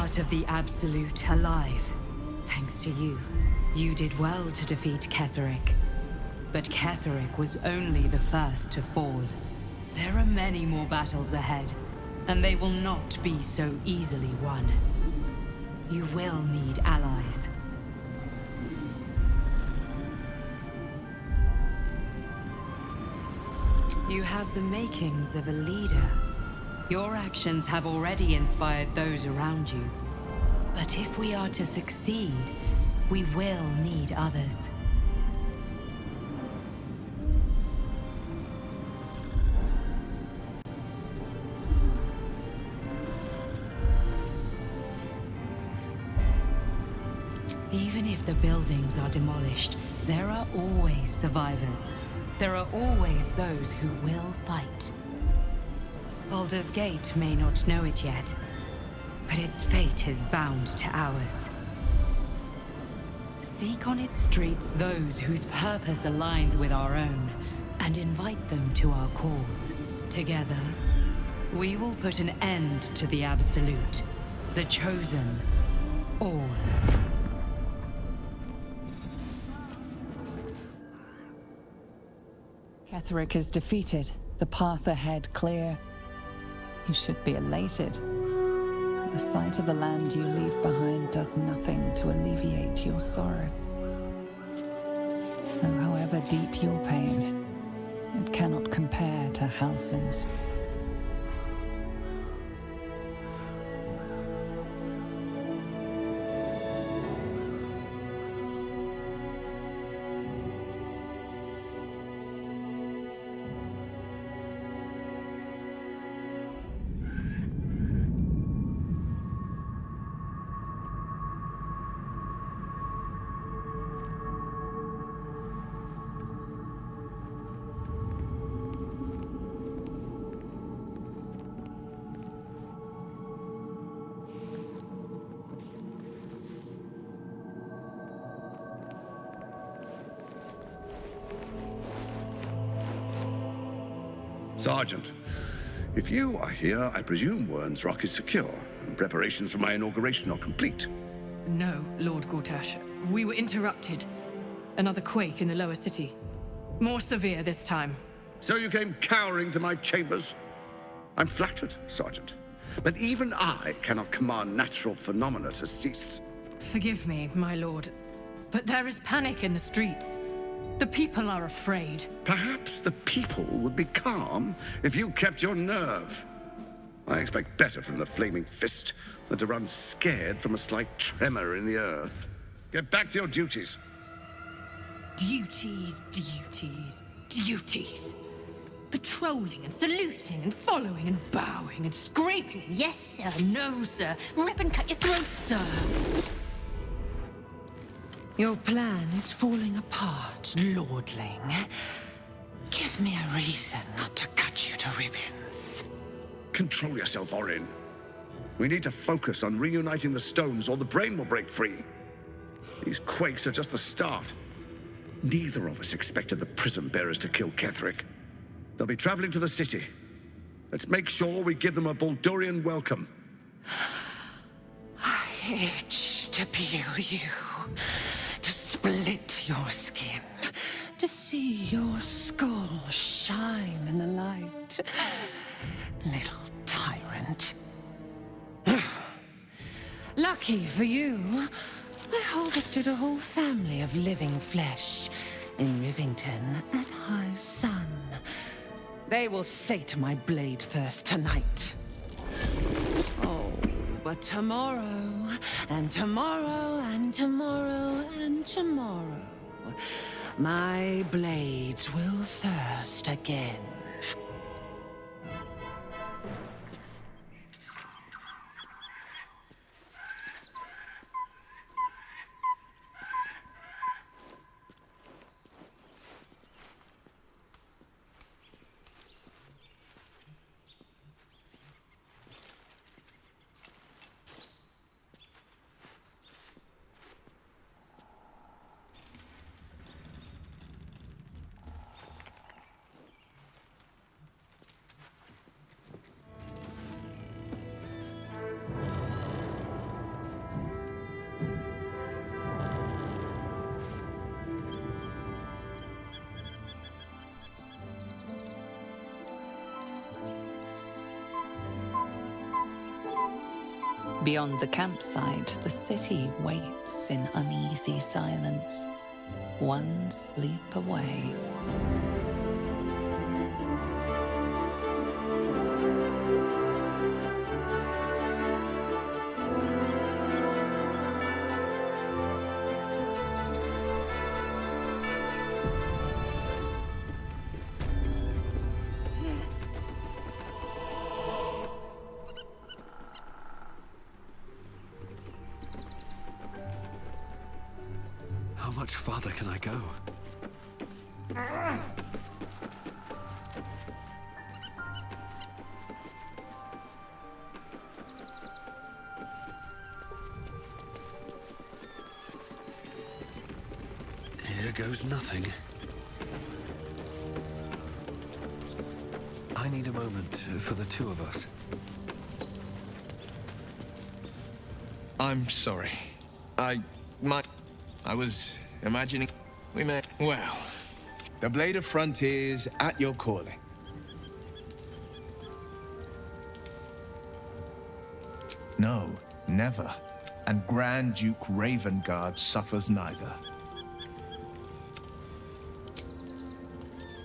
part of the Absolute alive. Thanks to you. You did well to defeat Ketheric. But Ketheric was only the first to fall. There are many more battles ahead, and they will not be so easily won. You will need allies. You have the makings of a leader. Your actions have already inspired those around you. But if we are to succeed, we will need others. Even if the buildings are demolished, there are always survivors. There are always those who will fight. Baldur's Gate may not know it yet, but its fate is bound to ours. Seek on its streets those whose purpose aligns with our own, and invite them to our cause. Together, we will put an end to the Absolute, the Chosen, all. Ketheric is defeated, the path ahead clear. You should be elated. But the sight of the land you leave behind does nothing to alleviate your sorrow. Though however deep your pain, it cannot compare to Halsin's. Sergeant, if you are here, I presume Wern's Rock is secure, and preparations for my inauguration are complete. No, Lord Gortash. We were interrupted. Another quake in the lower city. More severe this time. So you came cowering to my chambers? I'm flattered, Sergeant. But even I cannot command natural phenomena to cease. Forgive me, my lord, but there is panic in the streets. The people are afraid. Perhaps the people would be calm if you kept your nerve. I expect better from the Flaming Fist than to run scared from a slight tremor in the earth. Get back to your duties. Duties, duties, duties. Patrolling and saluting and following and bowing and scraping. Yes, sir. No, sir. Rip and cut your throat, sir. Your plan is falling apart, lordling. Give me a reason not to cut you to ribbons. Control yourself, Orin. We need to focus on reuniting the stones or the brain will break free. These quakes are just the start. Neither of us expected the Prism Bearers to kill Ketheric. They'll be traveling to the city. Let's make sure we give them a Baldurian welcome. I itch to peel you, to split your skin, to see your skull shine in the light. Little tyrant. Lucky for you, I harvested a whole family of living flesh in Rivington at high sun. They will sate my blade thirst tonight. Oh, but tomorrow, and tomorrow, and tomorrow, and tomorrow, my blades will thirst again. Beyond the campsite, the city waits in uneasy silence, one sleep away. How much farther can I go? Here goes nothing. I need a moment for the two of us. I'm sorry. I was imagining we met. Well, the Blade of Frontiers at your calling. No, never. And Grand Duke Ravengard suffers neither.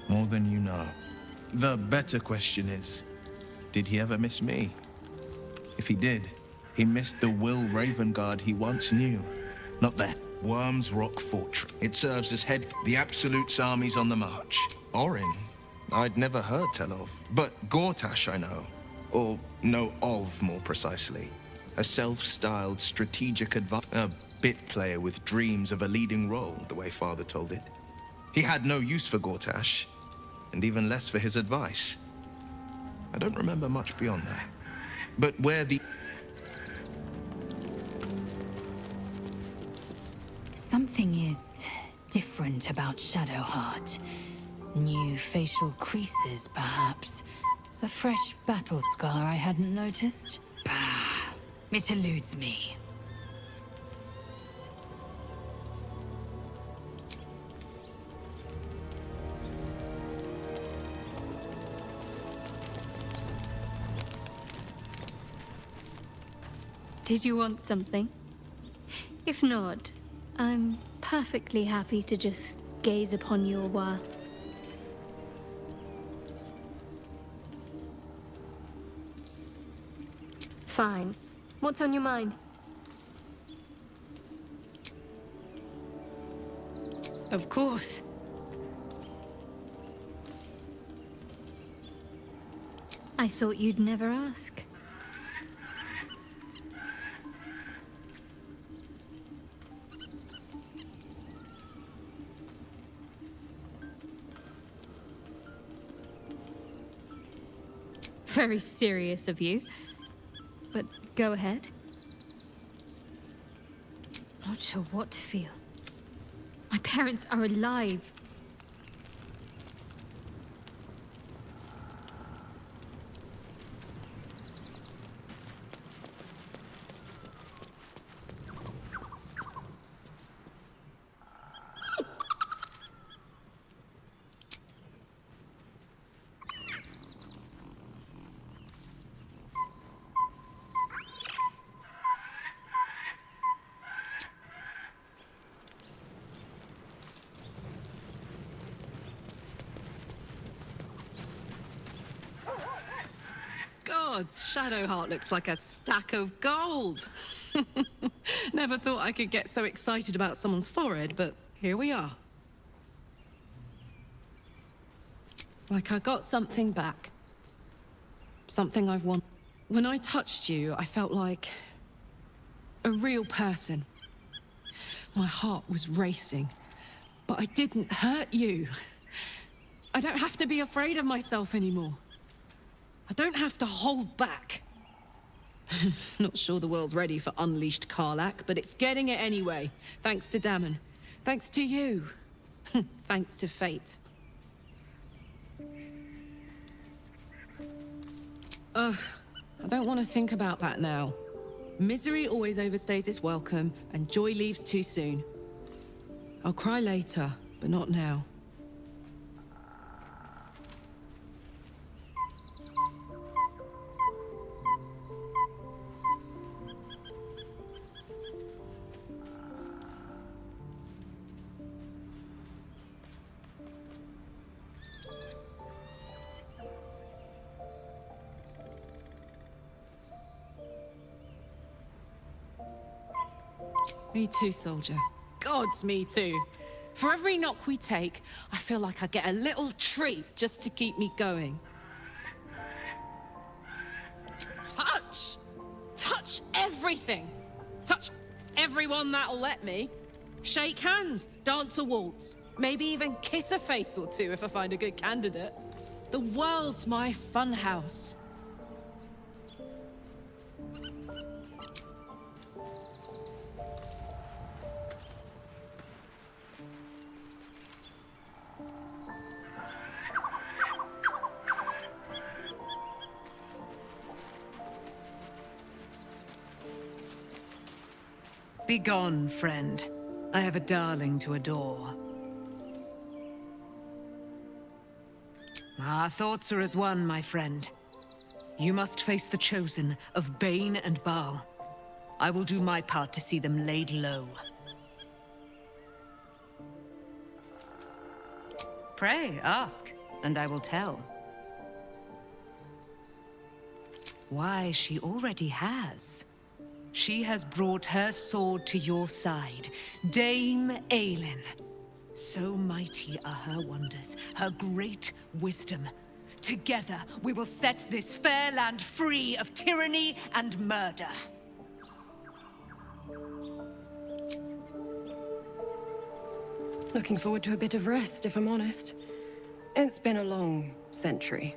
More than you know. The better question is, did he ever miss me? If he did, he missed the Will Ravengard he once knew. Not that. Worm's Rock Fortress. It serves as head the Absolute's armies on the march. Orin, I'd never heard tell of. But Gortash I know. Or know of, more precisely. A self-styled strategic a bit player with dreams of a leading role, the way Father told it. He had no use for Gortash, and even less for his advice. I don't remember much beyond that. But where the... Something is different about Shadowheart. New facial creases, perhaps. A fresh battle scar I hadn't noticed. Bah, it eludes me. Did you want something? If not, I'm perfectly happy to just gaze upon you a while. Fine. What's on your mind? Of course. I thought you'd never ask. Very serious of you. But go ahead. Not sure what to feel. My parents are alive. Gods, Shadowheart looks like a stack of gold. Never thought I could get so excited about someone's forehead, but here we are. Like I got something back. Something I've wanted. When I touched you, I felt like a real person. My heart was racing, but I didn't hurt you. I don't have to be afraid of myself anymore. I don't have to hold back. Not sure the world's ready for unleashed Karlach, but it's getting it anyway. Thanks to Dammon. Thanks to you. Thanks to fate. Ugh, I don't want to think about that now. Misery always overstays its welcome, and joy leaves too soon. I'll cry later, but not now. Me too, soldier. Gods, me too. For every knock we take, I feel like I get a little treat just to keep me going. Touch! Touch everything! Touch everyone that'll let me. Shake hands, dance a waltz, maybe even kiss a face or two if I find a good candidate. The world's my funhouse. Begone, friend. I have a darling to adore. Our thoughts are as one, my friend. You must face the chosen of Bane and Baal. I will do my part to see them laid low. Pray, ask, and I will tell. Why, she already has. She has brought her sword to your side, Dame Aelin. So mighty are her wonders, her great wisdom. Together, we will set this fair land free of tyranny and murder. Looking forward to a bit of rest, if I'm honest. It's been a long century.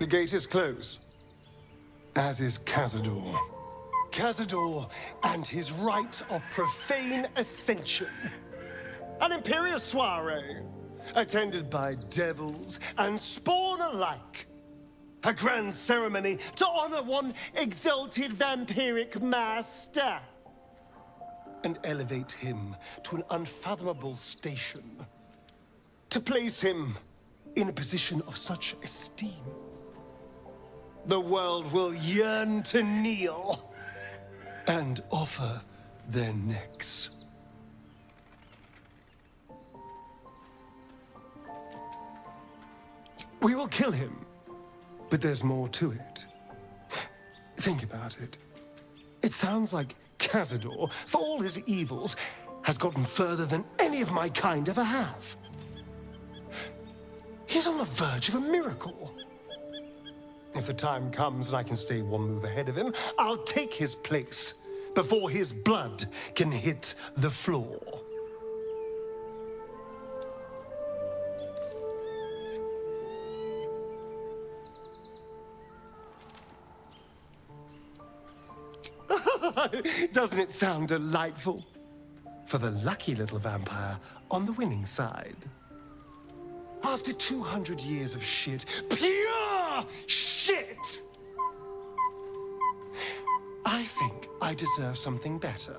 The gate is closed, as is Cazador. Cazador and his rite of profane ascension. An imperial soiree, attended by devils and spawn alike. A grand ceremony to honor one exalted vampiric master. And elevate him to an unfathomable station. To place him in a position of such esteem. The world will yearn to kneel and offer their necks. We will kill him, but there's more to it. Think about it. It sounds like Cazador, for all his evils, has gotten further than any of my kind ever have. He's on the verge of a miracle. If the time comes and I can stay one move ahead of him, I'll take his place before his blood can hit the floor. Doesn't it sound delightful? For the lucky little vampire on the winning side. After 200 years of shit, pure shit! I think I deserve something better.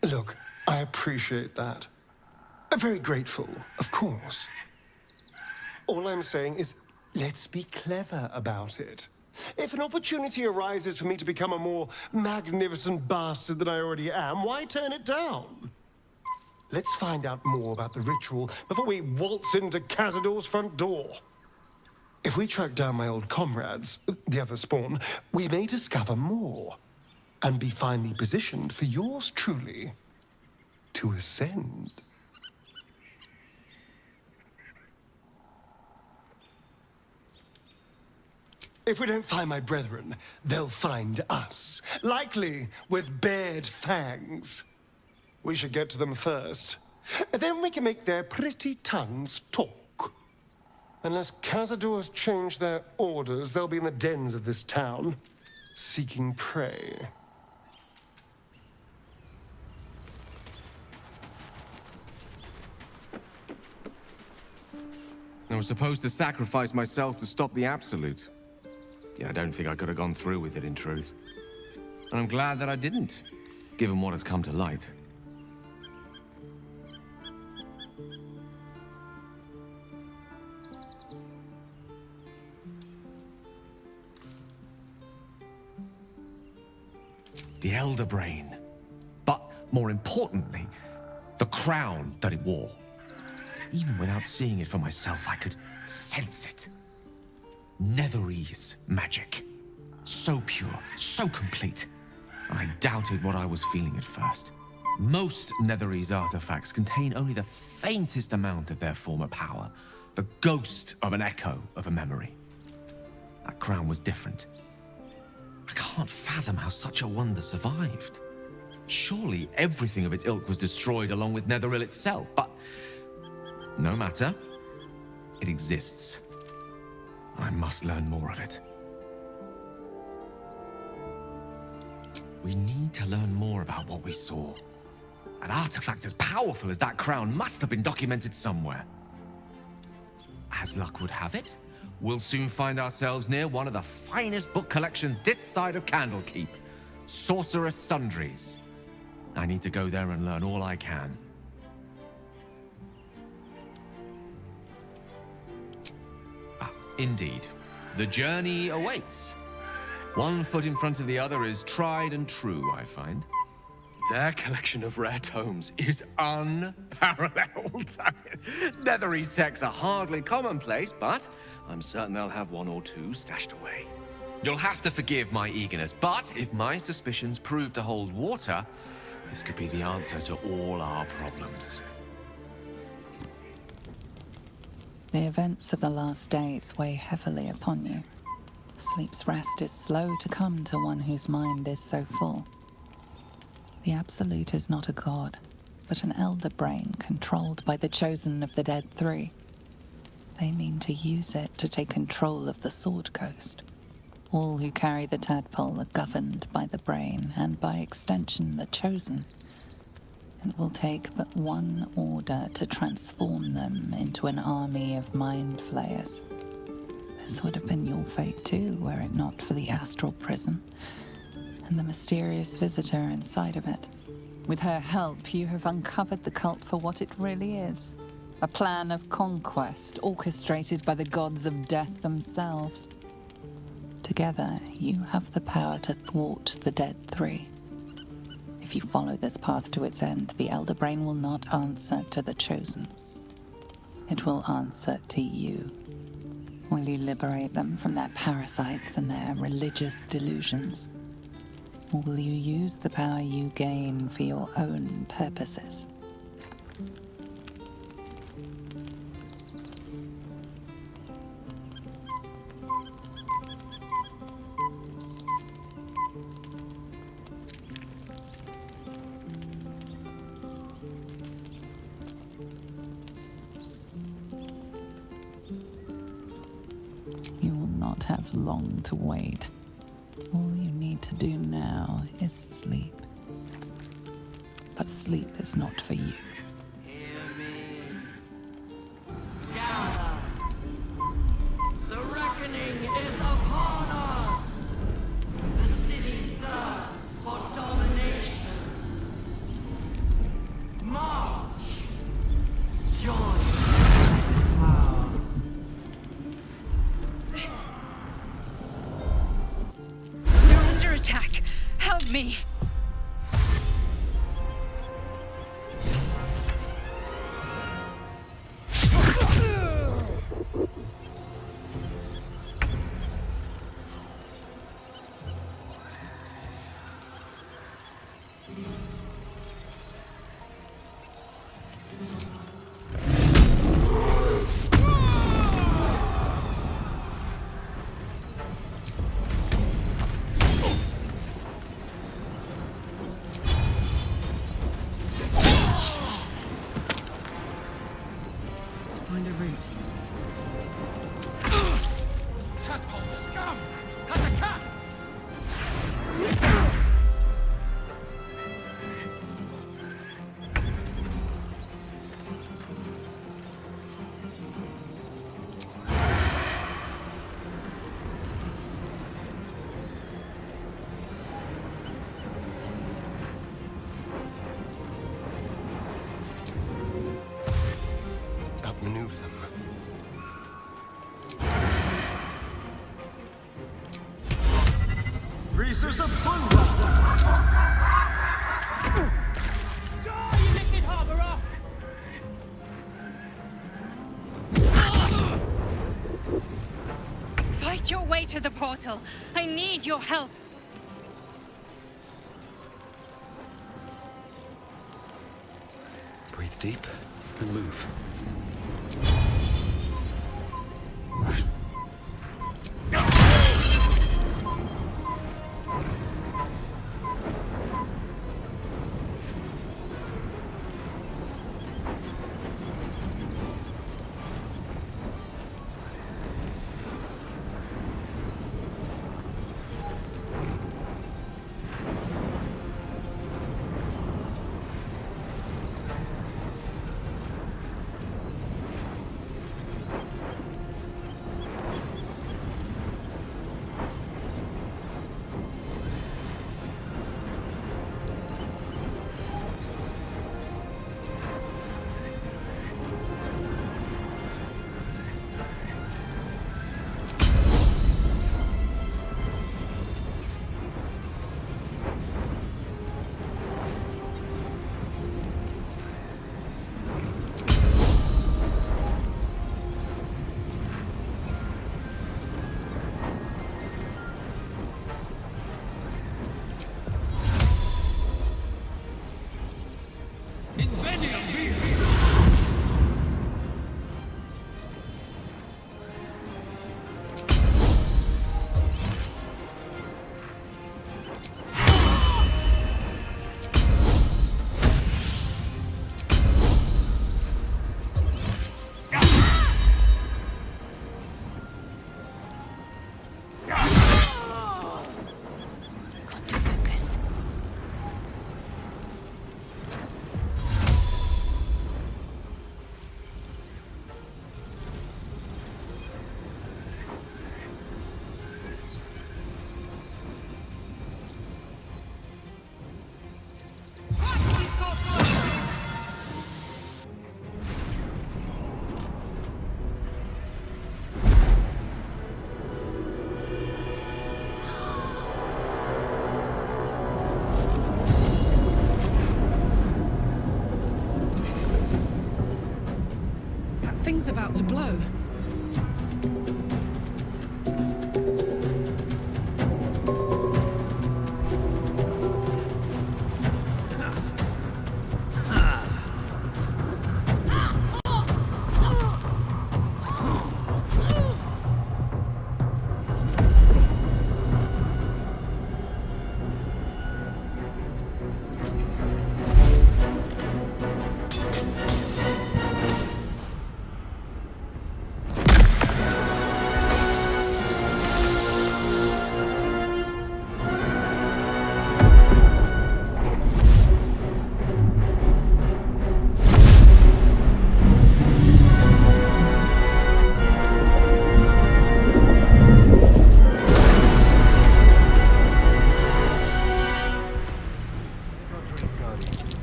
Look, I appreciate that. I'm very grateful, of course. All I'm saying is, let's be clever about it. If an opportunity arises for me to become a more magnificent bastard than I already am, why turn it down? Let's find out more about the ritual before we waltz into Cazador's front door. If we track down my old comrades, the other spawn, we may discover more and be finally positioned for yours truly to ascend. If we don't find my brethren, they'll find us, likely with bared fangs. We should get to them first. Then we can make their pretty tongues talk. Unless Cazador has changed their orders, they'll be in the dens of this town, seeking prey. I was supposed to sacrifice myself to stop the Absolute. Yeah, I don't think I could have gone through with it, in truth. And I'm glad that I didn't, given what has come to light. The Elder Brain. But more importantly, the crown that it wore. Even without seeing it for myself, I could sense it. Netherese magic. So pure, so complete. And I doubted what I was feeling at first. Most Netherese artifacts contain only the faintest amount of their former power. The ghost of an echo of a memory. That crown was different. I can't fathom how such a wonder survived. Surely everything of its ilk was destroyed along with Netheril itself, but no matter. It exists. I must learn more of it. We need to learn more about what we saw. An artifact as powerful as that crown must have been documented somewhere. As luck would have it, we'll soon find ourselves near one of the finest book collections this side of Candlekeep. Sorcerous Sundries. I need to go there and learn all I can. Indeed. The journey awaits. One foot in front of the other is tried and true, I find. Their collection of rare tomes is unparalleled. Netherese texts are hardly commonplace, but I'm certain they'll have one or two stashed away. You'll have to forgive my eagerness, but if my suspicions prove to hold water, this could be the answer to all our problems. The events of the last days weigh heavily upon you. Sleep's rest is slow to come to one whose mind is so full. The Absolute is not a god, but an elder brain controlled by the chosen of the Dead Three. They mean to use it to take control of the Sword Coast. All who carry the tadpole are governed by the brain, and by extension the chosen. It will take but one order to transform them into an army of mind flayers. This would have been your fate too, were it not for the astral prison and the mysterious visitor inside of it. With her help, you have uncovered the cult for what it really is. A plan of conquest orchestrated by the gods of death themselves. Together, you have the power to thwart the Dead Three. If you follow this path to its end, the Elder Brain will not answer to the Chosen. It will answer to you. Will you liberate them from their parasites and their religious delusions? Or will you use the power you gain for your own purposes? Have long to wait. All you need to do now is sleep. But sleep is not for you. The reckoning is upon us! The city thirsts for domination. March! Join! Help me! Reasons of plunder! Die, you wicked harborer! Fight your way to the portal. I need your help. Breathe deep and move. Thing's about to blow.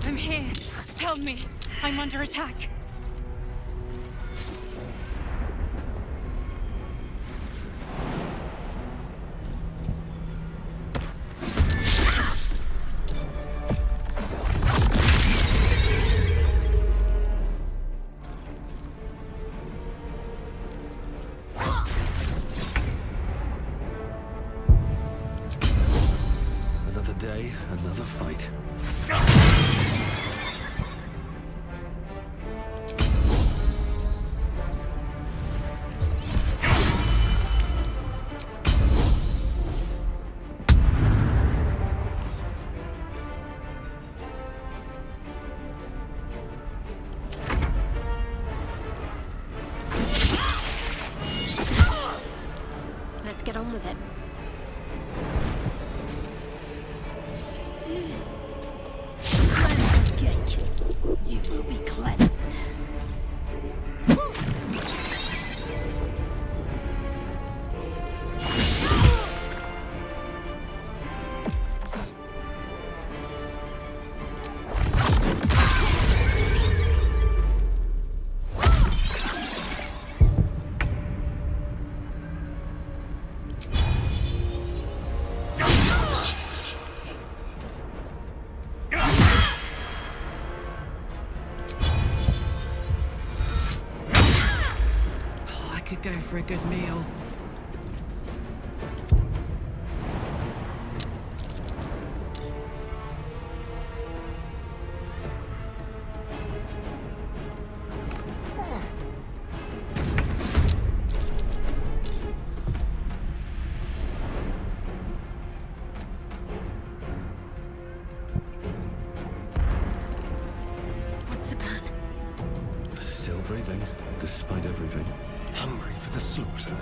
I'm here. Help me. I'm under attack. Another day, another fight. Let's get on with it. for a good meal. Still breathing, despite everything. Hungry for the slaughter.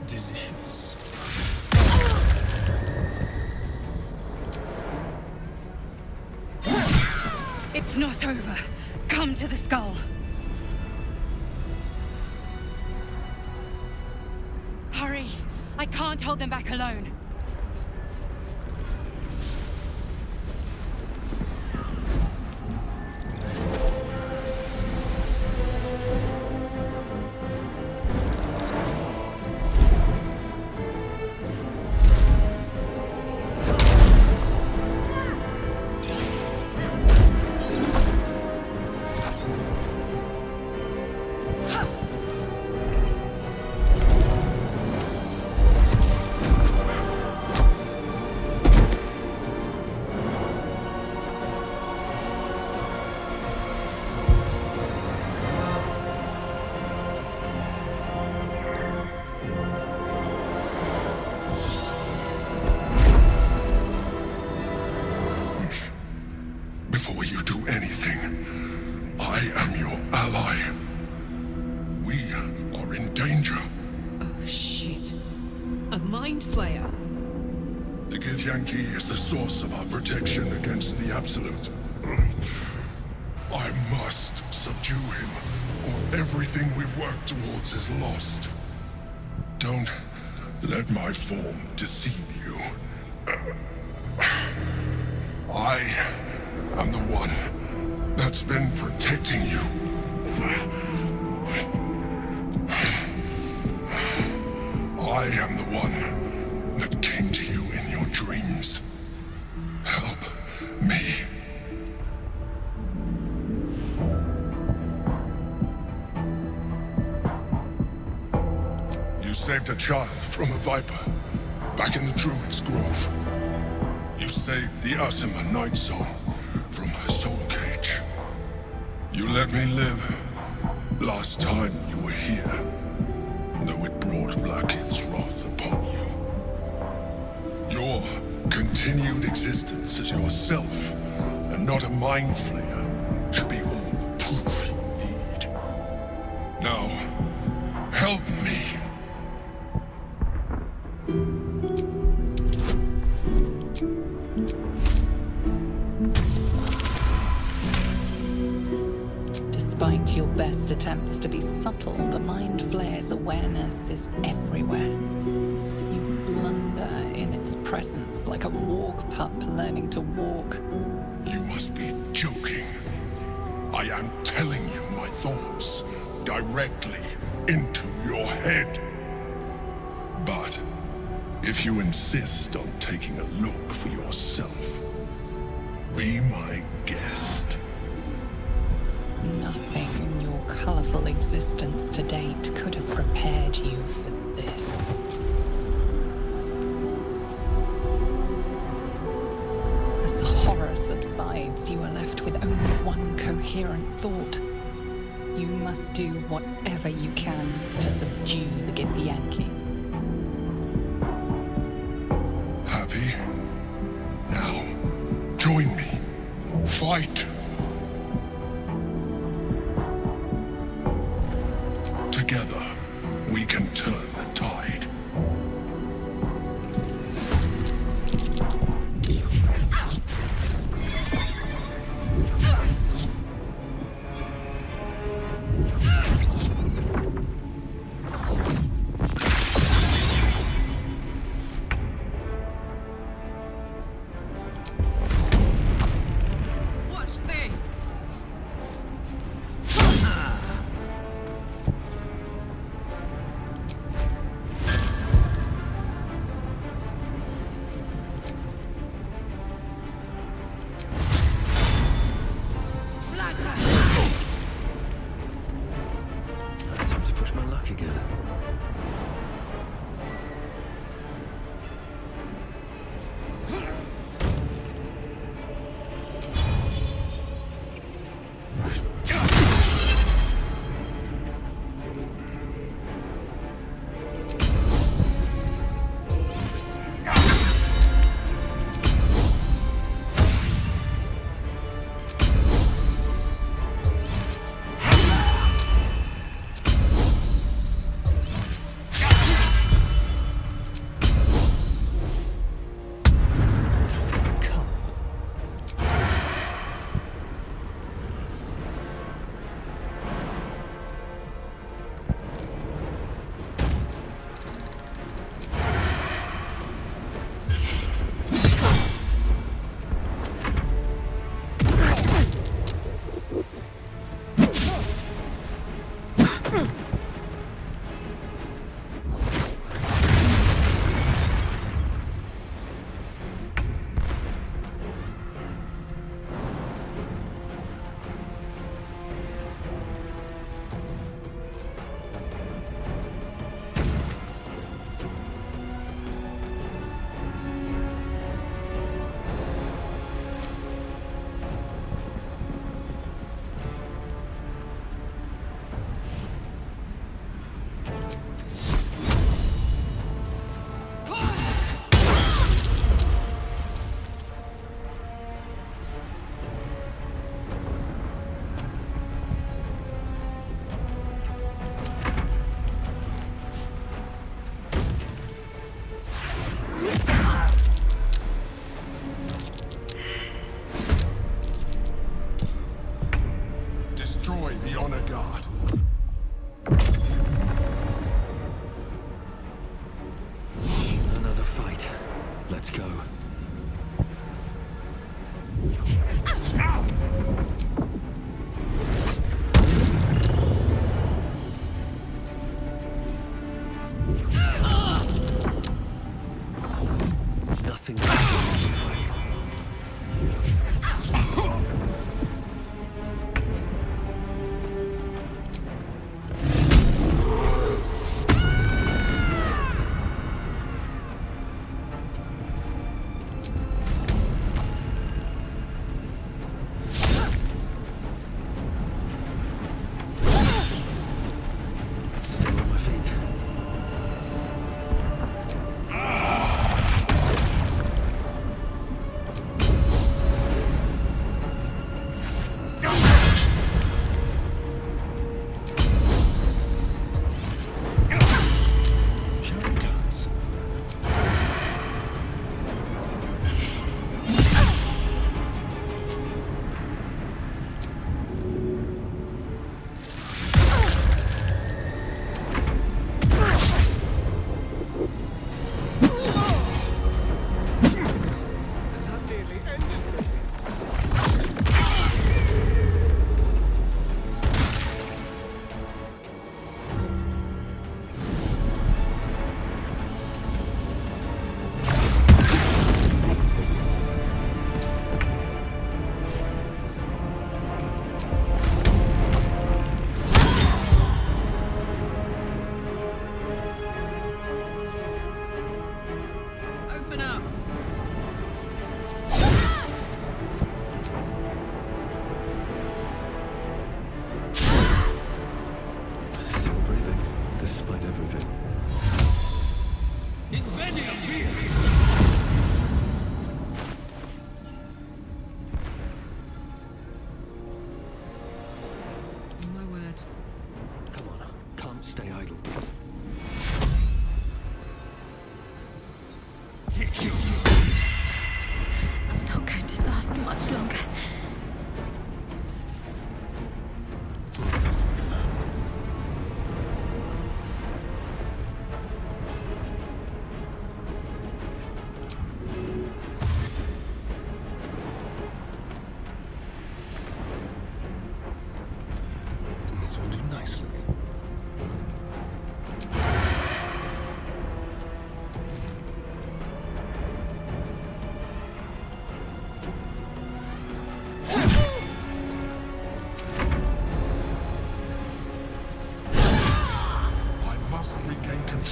Delicious. It's not over. Come to the skull. Hurry! I can't hold them back alone. Before you do anything, I am your ally. We are in danger. Oh, shit. A mind flayer? The Githyanki is the source of our protection against the Absolute. I must subdue him, or everything we've worked towards is lost. Don't let my form deceive you. I am the one that's been protecting you. I am the one that came to you in your dreams. Help me. You saved a child from a viper back in the Druid's Grove. You saved the Asima Night Soul from her soul cage. You let me live last time you were here, though it brought Blackhead's wrath upon you. Your continued existence as yourself, and not a mind flayer, should be all the proof you need. Now, help me. Despite your best attempts to be subtle, the Mind Flayer's awareness is everywhere. You blunder in its presence like a walk pup learning to walk. You must be joking. I am telling you my thoughts directly into your head. But if you insist on taking a look for yourself, be my guest. Nothing in your colorful existence to date could have prepared you for this. As the horror subsides, you are left with only one coherent thought. You must do whatever you can to subdue the Githyanki. Happy? Now, join me. Fight! Together, we can turn the tide. again.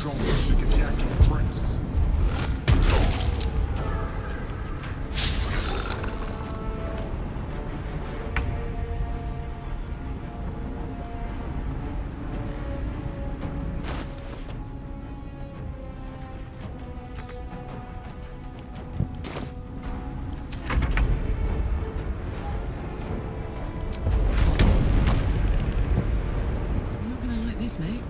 control the Viaje prince. Mate.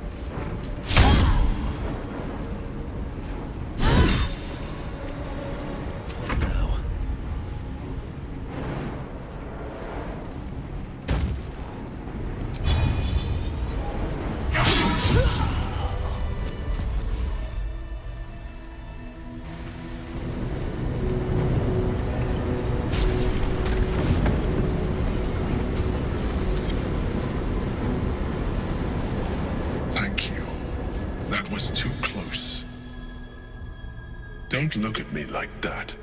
Don't look at me like that.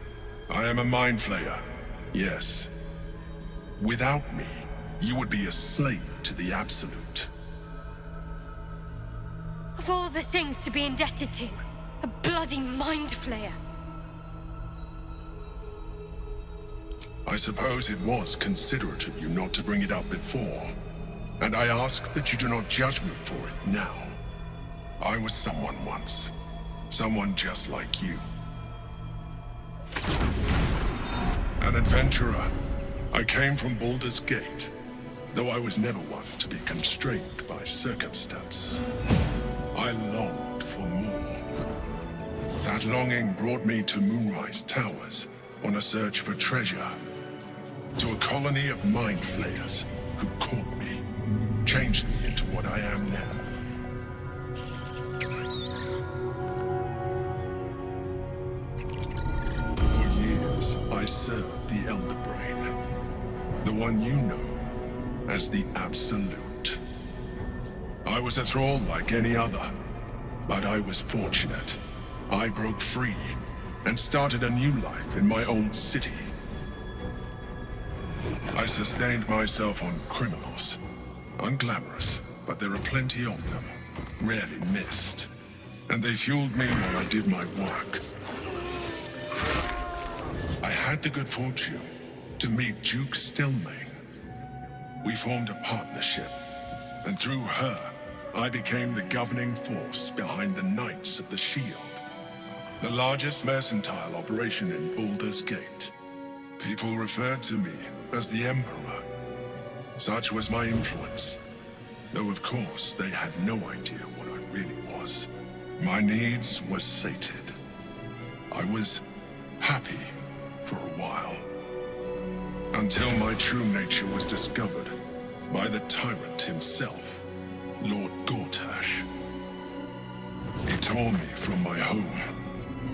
I am a mind flayer, yes. Without me, you would be a slave to the Absolute. Of all the things to be indebted to, a bloody mind flayer. I suppose it was considerate of you not to bring it up before, and I ask that you do not judge me for it now. I was someone once, someone just like you. An adventurer. I came from Baldur'S Gate, though I was never one to be constrained by circumstance. I longed for more. That longing brought me to Moonrise Towers on a search for treasure, to a colony of mind flayers who caught me, changed me into what I am now. I served the Elder Brain, the one you know as the Absolute. I was a thrall like any other, but I was fortunate. I broke free and started a new life in my old city. I sustained myself on criminals, unglamorous, but there are plenty of them, rarely missed, and they fueled me while I did my work. I had the good fortune to meet Duke Stelmane. We formed a partnership, and through her, I became the governing force behind the Knights of the Shield, the largest mercantile operation in Baldur'S Gate. People referred to me as the Emperor. Such was my influence, though of course they had no idea what I really was. My needs were sated. I was happy for a while, until my true nature was discovered by the tyrant himself, Lord Gortash. He tore me from my home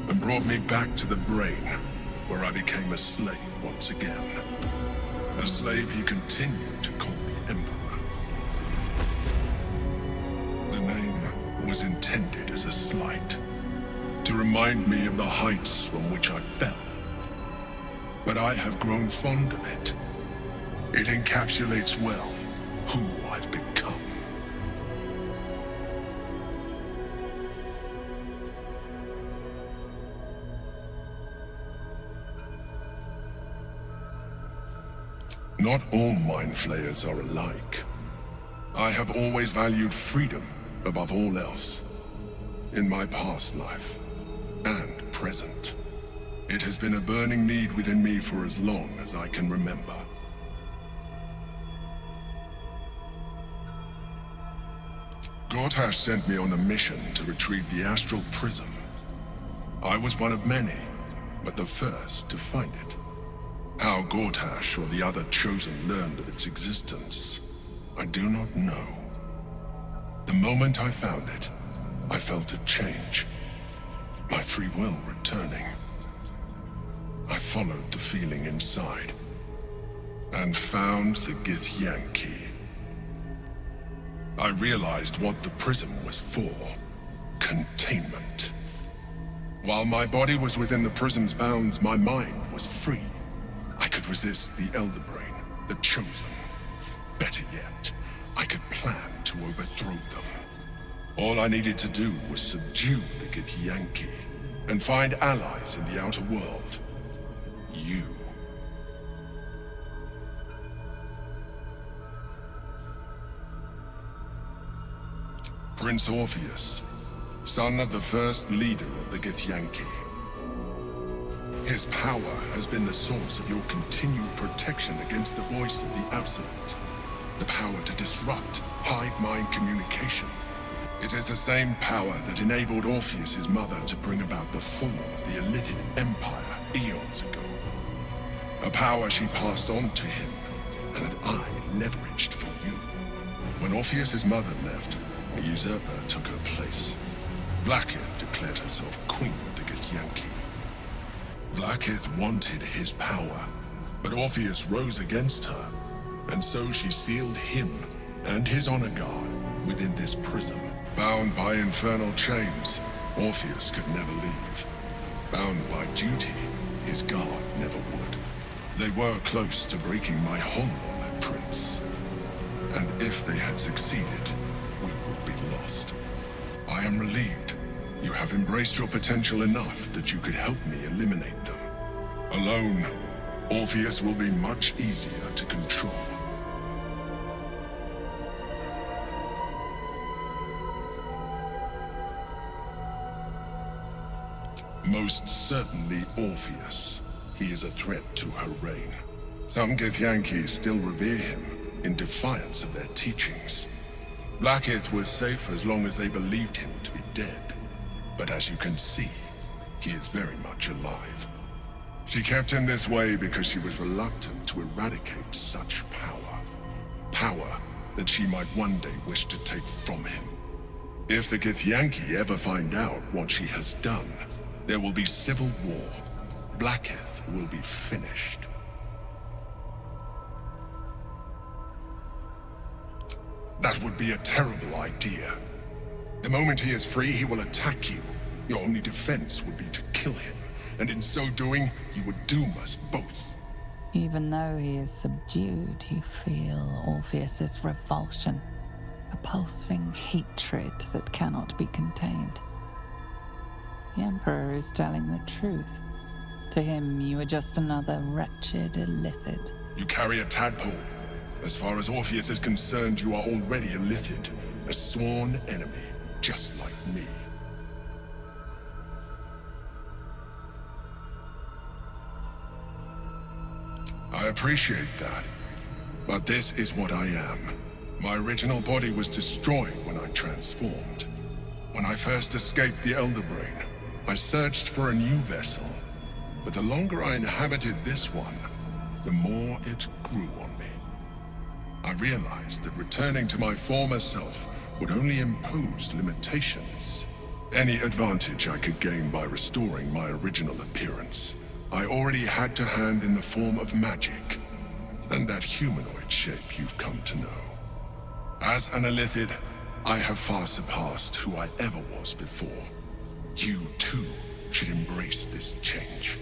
and brought me back to the Brain, where I became a slave once again. A slave he continued to call the Emperor. The name was intended as a slight, to remind me of the heights from which I fell. But I have grown fond of it. It encapsulates well who I've become. Not all mind flayers are alike. I have always valued freedom above all else. In my past life and present. It has been a burning need within me for as long as I can remember. Gortash sent me on a mission to retrieve the Astral Prism. I was one of many, but the first to find it. How Gortash or the other Chosen learned of its existence, I do not know. The moment I found it, I felt a change. My free will returning. I followed the feeling inside, and found the Githyanki. I realized what the prism was for. Containment. While my body was within the prism's bounds, my mind was free. I could resist the Elder Brain, the Chosen. Better yet, I could plan to overthrow them. All I needed to do was subdue the Githyanki and find allies in the outer world. You. Prince Orpheus, son of the first leader of the Githyanki. His power has been the source of your continued protection against the voice of the Absolute. The power to disrupt hive mind communication. It is the same power that enabled Orpheus's mother to bring about the fall of the Illithid Empire eons ago. A power she passed on to him, and that I leveraged for you. When Orpheus's mother left, a usurper took her place. Vlaakith declared herself queen of the Githyanki. Vlaakith wanted his power, but Orpheus rose against her, and so she sealed him and his honor guard within this prison. Bound by infernal chains, Orpheus could never leave. Bound by duty, his guard never would. They were close to breaking my hold on that prince. And if they had succeeded, we would be lost. I am relieved. You have embraced your potential enough that you could help me eliminate them. Alone, Orpheus will be much easier to control. Most certainly Orpheus. He is a threat to her reign. Some Githyanki still revere him, in defiance of their teachings. Vlaakith was safe as long as they believed him to be dead. But as you can see, he is very much alive. She kept him this way because she was reluctant to eradicate such power. Power that she might one day wish to take from him. If the Githyanki ever find out what she has done, there will be civil war. Vlaakith will be finished. That would be a terrible idea. The moment he is free, he will attack you. Your only defense would be to kill him, and in so doing, you would doom us both. Even though he is subdued, you feel Orpheus's revulsion, a pulsing hatred that cannot be contained. The Emperor is telling the truth. To him, you are just another wretched Illithid. You carry a tadpole. As far as Orpheus is concerned, you are already a Illithid, a sworn enemy, just like me. I appreciate that, but this is what I am. My original body was destroyed when I transformed. When I first escaped the Elder Brain, I searched for a new vessel, but the longer I inhabited this one, the more it grew on me. I realized that returning to my former self would only impose limitations. Any advantage I could gain by restoring my original appearance, I already had to hand in the form of magic, and that humanoid shape you've come to know. As an Illithid, I have far surpassed who I ever was before. You, too, should embrace this change.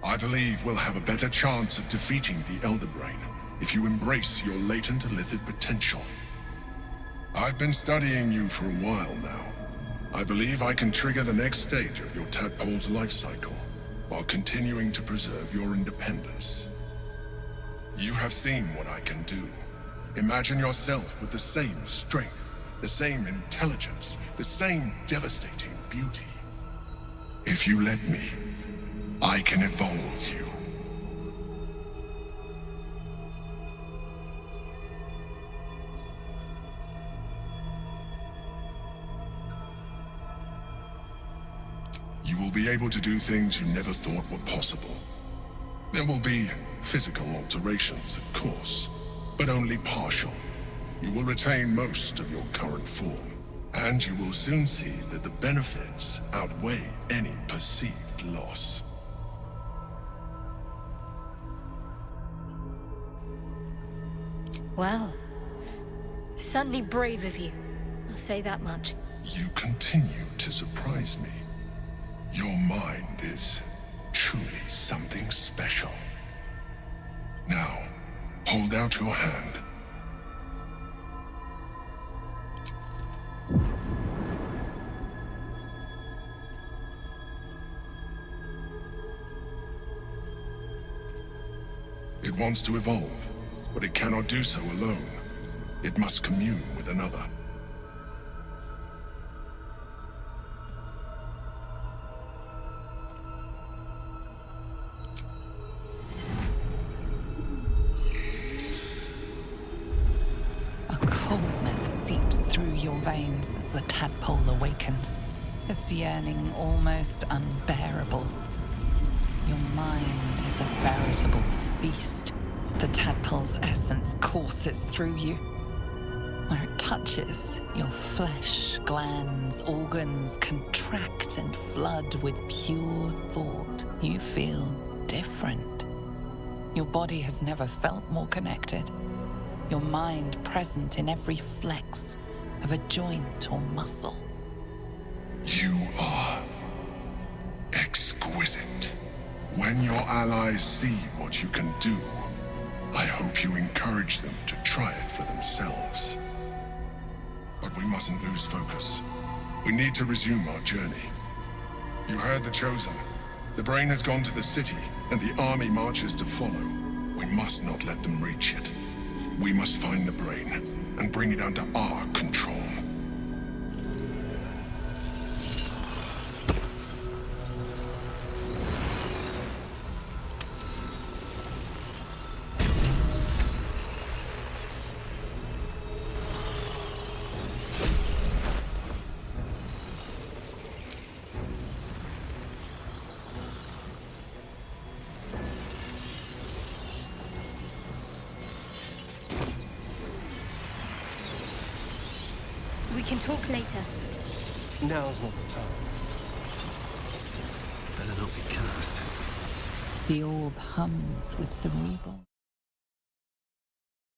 I believe we'll have a better chance of defeating the Elder Brain if you embrace your latent Illithid potential. I've been studying you for a while now. I believe I can trigger the next stage of your tadpole's life cycle, while continuing to preserve your independence. You have seen what I can do. Imagine yourself with the same strength, the same intelligence, the same devastating beauty. If you let me, I can evolve you. You will be able to do things you never thought were possible. There will be physical alterations, of course, but only partial. You will retain most of your current form, and you will soon see that the benefits outweigh any perceived loss. Well, certainly brave of you. I'll say that much. You continue to surprise me. Your mind is truly something special. Now, hold out your hand. It wants to evolve, but it cannot do so alone. It must commune with another. A coldness seeps through your veins as the tadpole awakens, its yearning almost unbearable. Your mind is a veritable feast. The tadpole's essence courses through you. Where it touches, your flesh, glands, organs contract and flood with pure thought. You feel different. Your body has never felt more connected. Your mind present in every flex of a joint or muscle. You are exquisite. When your allies see what you can do, I hope you encourage them to try it for themselves. But we mustn't lose focus. We need to resume our journey. You heard the Chosen. The brain has gone to the city, and the army marches to follow. We must not let them reach it. We must find the brain and bring it under our control. We can talk later. Now's not the time. Better not be cast. The orb hums with cerebral